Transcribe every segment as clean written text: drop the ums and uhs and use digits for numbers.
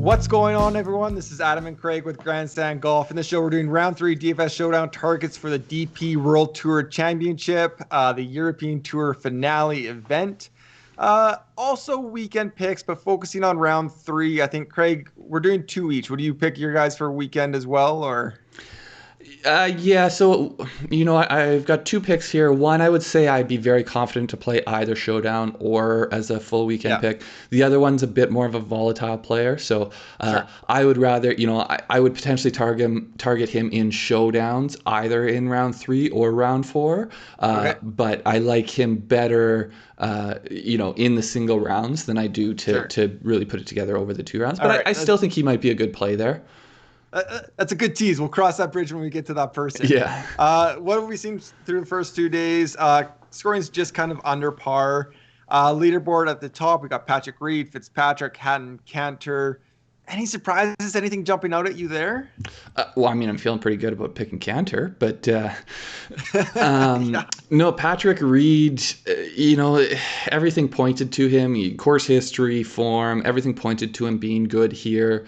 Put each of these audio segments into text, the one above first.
What's going on, everyone? This is Adam and Craig with Grandstand Golf. In this show, we're doing round 3 DFS Showdown targets for the DP World Tour Championship, the European Tour finale event. Also weekend picks, but focusing on round 3. I think, Craig, we're doing 2 each. Would you pick your guys for weekend as well, or? Yeah, so, I've got 2 picks here. One, I would say I'd be very confident to play either Showdown or as a full weekend pick. The other one's a bit more of a volatile player, so Sure. I would rather, I would potentially target him in Showdowns, either in round 3 or round 4, Okay. but I like him better, in the single rounds than I do Sure. to really put it together over the 2 rounds. All But right. I still think he might be a good play there. That's a good tease. We'll cross that bridge when we get to that person. Yeah. What have we seen through the first 2 days? Scoring's just kind of under par. Leaderboard at the top, we got Patrick Reed, Fitzpatrick, Hatton, Cantor. Any surprises? Anything jumping out at you there? I'm feeling pretty good about picking Cantor, but Yeah. no, Patrick Reed, everything pointed to him, course history, form, everything pointed to him being good here.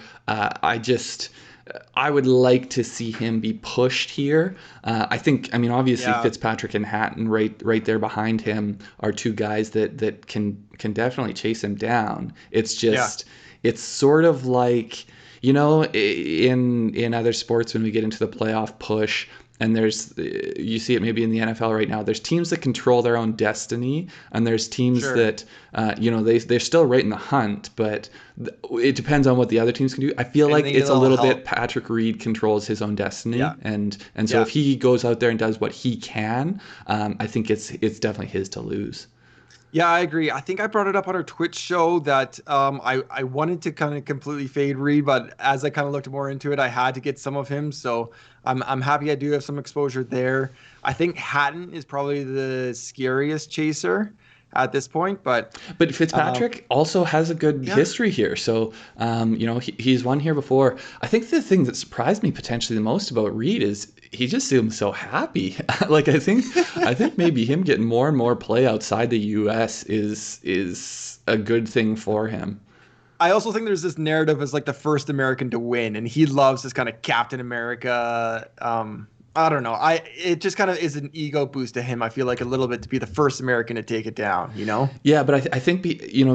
I would like to see him be pushed here. Obviously Yeah. Fitzpatrick and Hatton right there behind him are 2 guys that can definitely chase him down. It's just, it's sort of like, in other sports when we get into the playoff push, and you see it maybe in the NFL right now, there's teams that control their own destiny, and there's teams that, they're still right in the hunt, but it depends on what the other teams can do. I feel like it's a little bit Patrick Reed controls his own destiny, and so if he goes out there and does what he can, I think it's definitely his to lose. Yeah, I agree. I think I brought it up on our Twitch show that I wanted to kind of completely fade Reed, but as I kind of looked more into it, I had to get some of him. So I'm happy I do have some exposure there. I think Hatton is probably the scariest chaser at this point, but Fitzpatrick also has a good history here. So, he's won here before. I think the thing that surprised me potentially the most about Reed is he just seems so happy. Like, I think maybe him getting more and more play outside the US is a good thing for him. I also think there's this narrative as like the first American to win, and he loves this kind of Captain America. I don't know. It just kind of is an ego boost to him. I feel like a little bit to be the first American to take it down, Yeah, but I think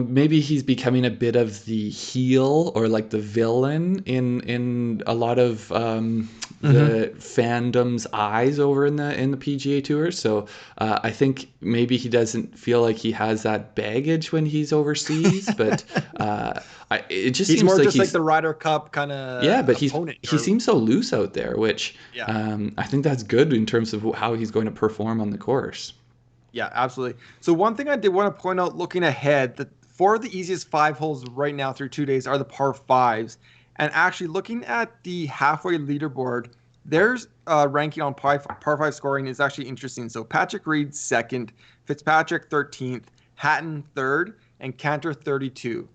maybe he's becoming a bit of the heel or like the villain in a lot of the fandom's eyes over in the PGA Tour. So I think maybe he doesn't feel like he has that baggage when he's overseas, but it just he's seems more like just like the Ryder Cup kind of but opponent. he seems so loose out there, which I think that's good in terms of how he's going to perform on the course. Yeah, absolutely. So one thing I did want to point out looking ahead, that 4 of the easiest 5 holes right now through 2 days are the par 5s. And actually looking at the halfway leaderboard, there's ranking on par 5 scoring is actually interesting. So Patrick Reed 2nd, Fitzpatrick 13th, Hatton 3rd, and Cantor 32.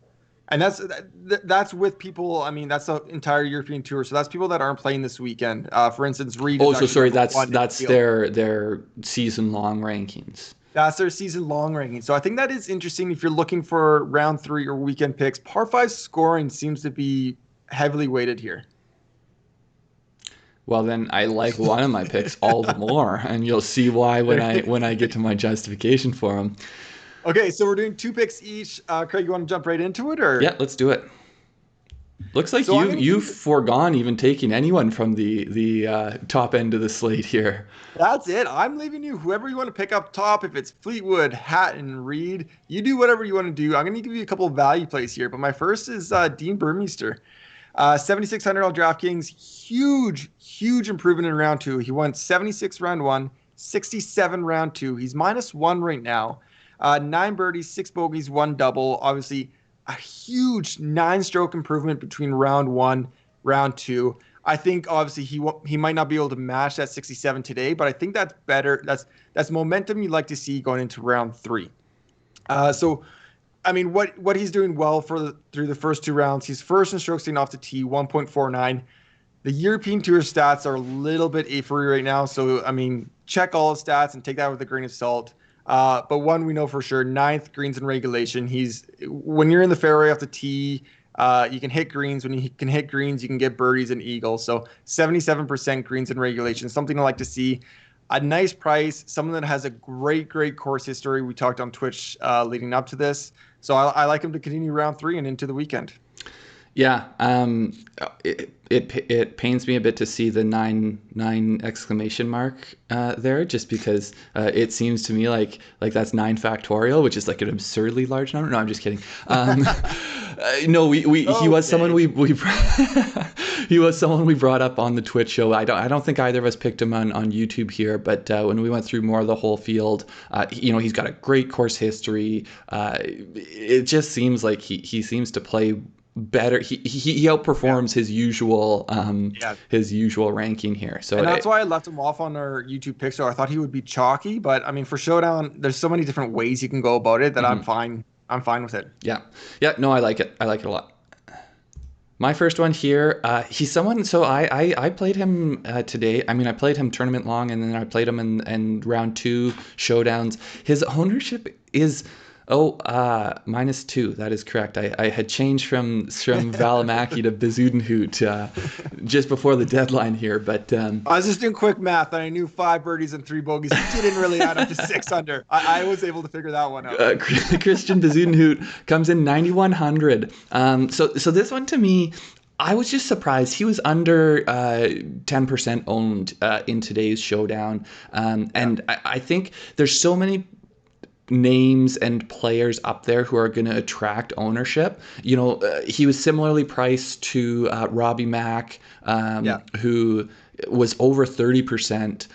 And that's with people. I mean, that's the entire European Tour. So that's people that aren't playing this weekend. For instance, Reed. Oh, so sorry. That's their season long rankings. That's their season long ranking. So I think that is interesting if you're looking for round 3 or weekend picks. Par 5 scoring seems to be heavily weighted here. Well, then I like one of my picks all the more, and you'll see why when I get to my justification for them. Okay, so we're doing 2 picks each. Craig, you want to jump right into it, or? Yeah, let's do it. Looks like you've foregone even taking anyone from the top end of the slate here. That's it. I'm leaving you whoever you want to pick up top. If it's Fleetwood, Hatton, Reed, you do whatever you want to do. I'm going to give you a couple of value plays here, but my first is Dean Burmester. 7,600 on DraftKings. Huge improvement in round 2. He won 76 round 1, 67 round 2. He's -1 right now. 9 birdies, 6 bogeys, 1 double. Obviously, a huge 9-stroke improvement between round 1, round 2. I think obviously he might not be able to match that 67 today, but I think that's better. That's momentum you'd like to see going into round 3. So, I mean, what he's doing well through the first 2 rounds. He's first in strokes taken off the tee, 1.49. The European Tour stats are a little bit iffy right now, so I mean, check all his stats and take that with a grain of salt. But one we know for sure, 9th greens in regulation. When you're in the fairway off the tee, You can hit greens. When you can hit greens, you can get birdies and eagles. So 77% greens in regulation, something I like to see. A nice price, someone that has a great course history. We talked on Twitch leading up to this. So I like him to continue round 3 and into the weekend. Yeah, it pains me a bit to see the nine exclamation mark there, just because it seems to me like that's 9 factorial, which is like an absurdly large number. No, I'm just kidding. No, he was someone we he was someone we brought up on the Twitch show. I don't think either of us picked him on YouTube here, but when we went through more of the whole field, he's got a great course history. It just seems like he seems to play better. He outperforms his usual ranking here. So and that's why I left him off on our YouTube pick. So I thought he would be chalky, but I mean for Showdown, there's so many different ways you can go about it that I'm fine with it. Yeah. No, I like it a lot. My first one here, he's someone, so I played him today. I mean, I played him tournament long, and then I played him in round 2 showdowns. His ownership is -2. That is correct. I had changed from Valimaki to Bezuidenhout just before the deadline here, but I was just doing quick math and I knew 5 birdies and 3 bogeys. It didn't really add up to 6 under. I was able to figure that one out. Christiaan Bezuidenhout comes in 9,100. So this one to me, I was just surprised. He was under 10% owned in today's showdown, and I think there's so many names and players up there who are going to attract ownership. He was similarly priced to Robbie Mack, who was over 30%.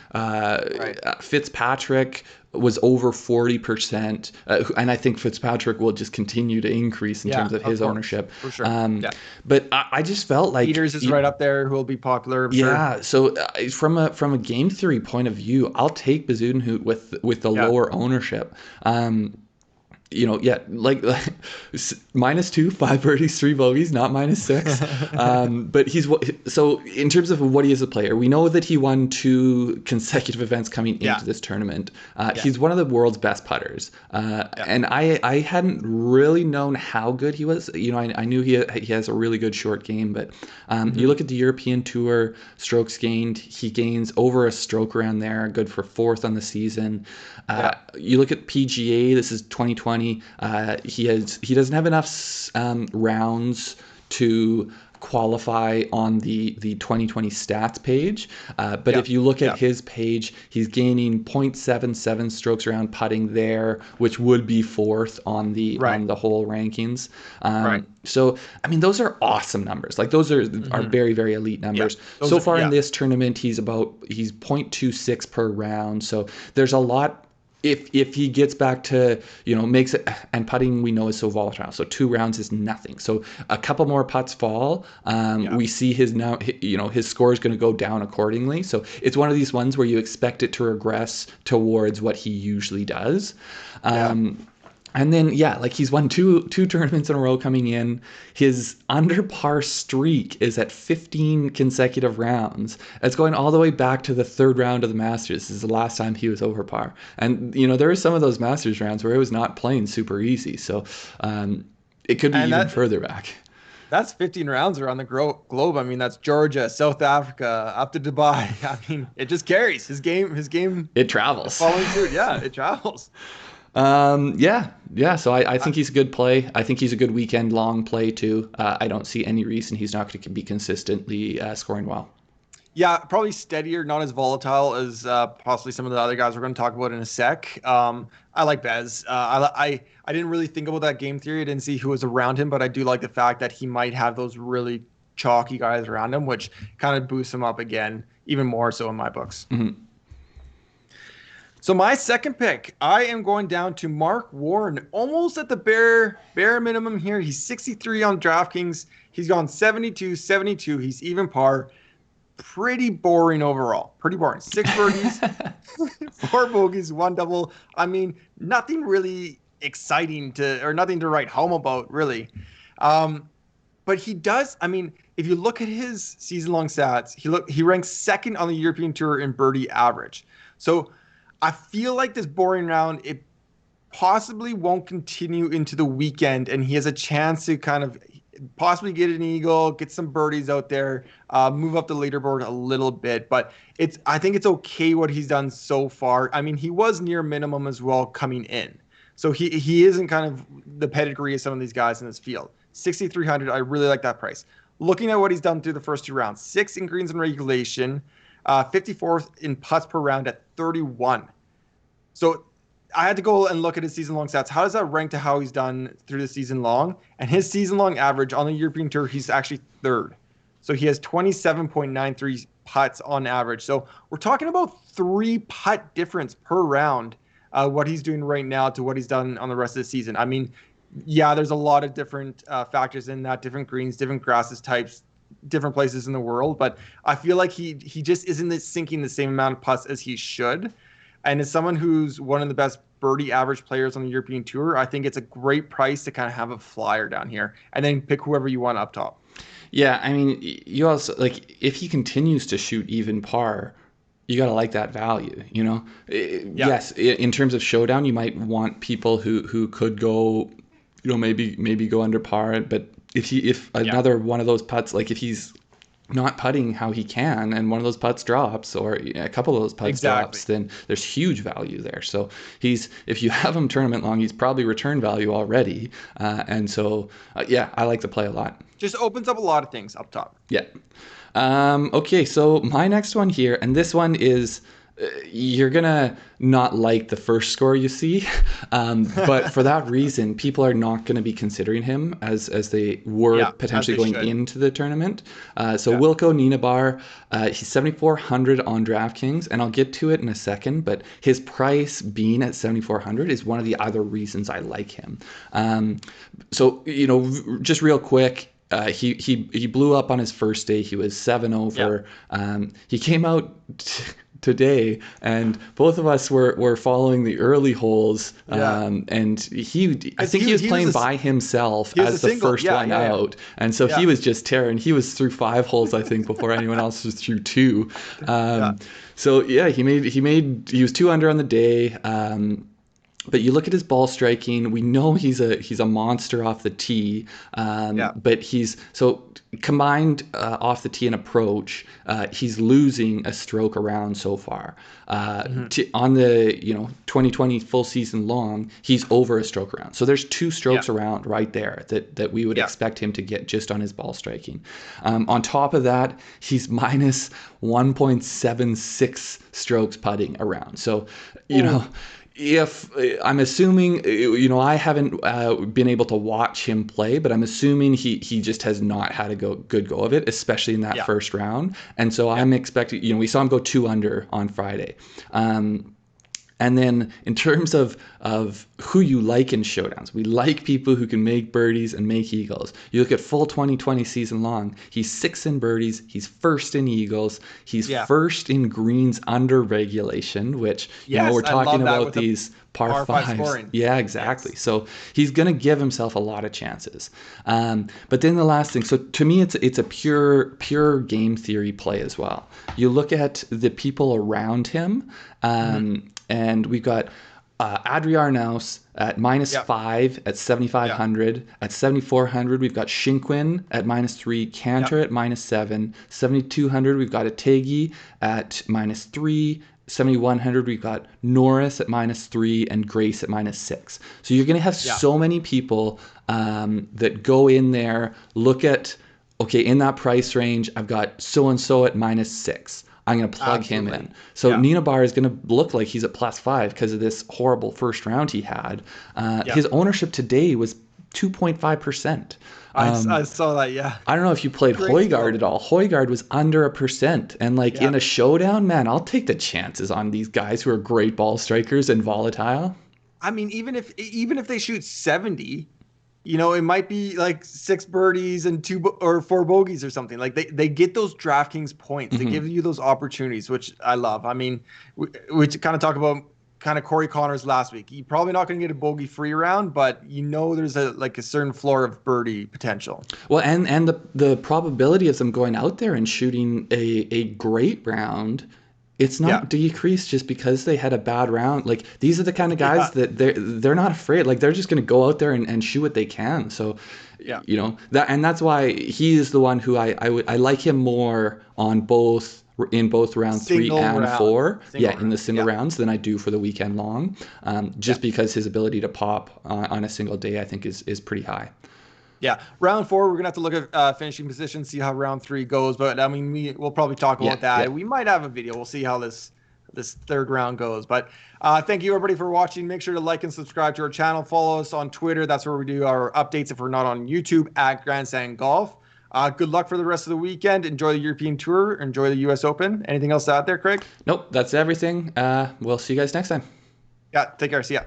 Fitzpatrick was over 40%, and I think Fitzpatrick will just continue to increase in terms of his ownership. For sure. But I just felt like Peters is right up there, who will be popular. I'm sure. So from a game theory point of view, I'll take Bezuidenhout with the lower ownership. Like -2, 5 birdies, 3 bogeys, not -6. But so in terms of what he is a player, we know that he won 2 consecutive events coming into this tournament. He's one of the world's best putters, and I hadn't really known how good he was. I knew he has a really good short game, but you look at the European Tour strokes gained, he gains over a stroke around there, good for 4th on the season. You look at PGA, this is 2020. He doesn't have enough rounds to qualify on the 2020 stats page, but if you look at his page, he's gaining 0.77 strokes around putting there, which would be 4th on the whole rankings. So I mean, those are awesome numbers. Like those are very, very elite numbers. So far in this tournament, he's 0.26 per round. So there's a lot. If he gets back to, makes it, and putting we know is so volatile, so 2 rounds is nothing. So a couple more putts fall, we see his score is going to go down accordingly. So it's one of these ones where you expect it to regress towards what he usually does. And then, he's won two tournaments in a row coming in. His under par streak is at 15 consecutive rounds. It's going all the way back to the 3rd round of the Masters. This is the last time he was over par. And, there were some of those Masters rounds where it was not playing super easy. So it could be even further back. That's 15 rounds around the globe. I mean, that's Georgia, South Africa, up to Dubai. I mean, it just carries. His game. It travels. Following suit. Yeah, it travels. So I think he's a good play. I think he's a good weekend long play too. I don't see any reason he's not going to be consistently scoring well. Yeah, probably steadier, not as volatile as possibly some of the other guys we're going to talk about in a sec. I like Bez. I didn't really think about that game theory. I didn't see who was around him, but I do like the fact that he might have those really chalky guys around him, which kind of boosts him up again, even more so in my books. So my second pick, I am going down to Marc Warren, almost at the bare minimum here. He's 63 on DraftKings. He's gone 72, 72. He's even par. Pretty boring overall. Pretty boring. 6 birdies, 4 bogeys, 1 double. I mean, nothing really exciting or nothing to write home about, really. But he does. I mean, if you look at his season-long stats, he ranks 2nd on the European Tour in birdie average. So I feel like this boring round, it possibly won't continue into the weekend, and he has a chance to kind of possibly get an eagle, get some birdies out there, move up the leaderboard a little bit. But I think it's okay what he's done so far. I mean, he was near minimum as well coming in. So he isn't kind of the pedigree of some of these guys in this field. 6,300, I really like that price. Looking at what he's done through the first 2 rounds, 6th in greens and regulation, 54th in putts per round at 31. So I had to go and look at his season-long stats. How does that rank to how he's done through the season-long? And his season-long average on the European Tour, he's actually 3rd. So he has 27.93 putts on average. So we're talking about 3 putt difference per round, what he's doing right now to what he's done on the rest of the season. I mean, yeah, there's a lot of different factors in that, different greens, different grasses types, different places in the world. But I feel like he just isn't sinking the same amount of putts as he should. And as someone who's one of the best birdie average players on the European Tour, I think it's a great price to kind of have a flyer down here and then pick whoever you want up top. Yeah, I mean, you also, like, if he continues to shoot even par, you got to like that value, you know? Yes, in terms of Showdown, you might want people who could go, you know, maybe go under par, but if another one of those putts, like if he's not putting how he can and one of those putts drops or a couple of those putts drops, then there's huge value there. So if you have him tournament long, he's probably return value already. And so, I like the play a lot. Just opens up a lot of things up top. Yeah. Okay, so my next one here, and this one is, you're gonna not like the first score you see, but for that reason, people are not going to be considering him as they were potentially going into the tournament. Wilco Nienaber, he's 7,400 on DraftKings, and I'll get to it in a second. But his price being at 7,400 is one of the other reasons I like him. So you know, just real quick. He blew up on his first day. He was 7 over. He came out today, and both of us were following the early holes. And I think he was playing by himself as the first one out, and so he was just tearing. He was through 5 holes, I think, before anyone else was through 2. So he was 2 under on the day. But you look at his ball striking. We know he's a monster off the tee. But combined off the tee and approach, he's losing a stroke around so far. On the 2020 full season long, he's over a stroke around. So there's 2 strokes around right there that we would expect him to get just on his ball striking. On top of that, he's minus 1.76 strokes putting around. So if I'm assuming, I haven't been able to watch him play, but I'm assuming he just has not had a good go of it, especially in that first round. And so I'm expecting, we saw him go 2 under on Friday. And then in terms of who you like in showdowns, we like people who can make birdies and make eagles. You look at full 2020 season long, he's 6th in birdies, he's 1st in eagles, he's 1st in greens under regulation, which, we're talking about these par 5s. Yeah, exactly. Yes. So he's going to give himself a lot of chances. But then the last thing, so to me, it's a pure game theory play as well. You look at the people around him, and we've got Adri Arnaus at minus 5 at 7,500. At 7,400, we've got Shinkwin at minus 3, Cantor at minus 7. 7,200, we've got Ategi at minus 3. 7,100, we've got Norris at minus 3 and Grace at minus 6. So you're going to have so many people that go in there, look at, okay, in that price range, I've got so-and-so at minus 6. I'm going to plug him in. So Nienaber is going to look like he's at plus 5 because of this horrible first round he had. His ownership today was 2.5%. I saw that, I don't know if you played Højgaard at all. Højgaard was under 1%. And in a showdown, man, I'll take the chances on these guys who are great ball strikers and volatile. I mean, even if they shoot 70, it might be like 6 birdies and 2 or 4 bogeys or something. Like they get those DraftKings points. They give you those opportunities, which I love. I mean, we kind of talk about Corey Connors last week. You're probably not going to get a bogey free round, but there's a certain floor of birdie potential. Well, and the probability of them going out there and shooting a great round it's not decreased just because they had a bad round. Like, these are the kind of guys that they're not afraid. Like, they're just going to go out there and shoot what they can. So, you know, that's why he is the one who I like him more on in both round 3 and 4. In the single rounds than I do for the weekend long. Because his ability to pop on a single day, I think is pretty high. Yeah, round 4, we're gonna have to look at finishing position, see how round 3 goes. But I mean, we'll probably talk about that. Yeah. We might have a video. We'll see how this third round goes. But thank you everybody for watching. Make sure to like and subscribe to our channel. Follow us on Twitter. That's where we do our updates if we're not on YouTube at Grandstand Golf. Good luck for the rest of the weekend. Enjoy the European Tour. Enjoy the U.S. Open. Anything else out there, Craig? Nope, that's everything. We'll see you guys next time. Yeah, take care. See ya.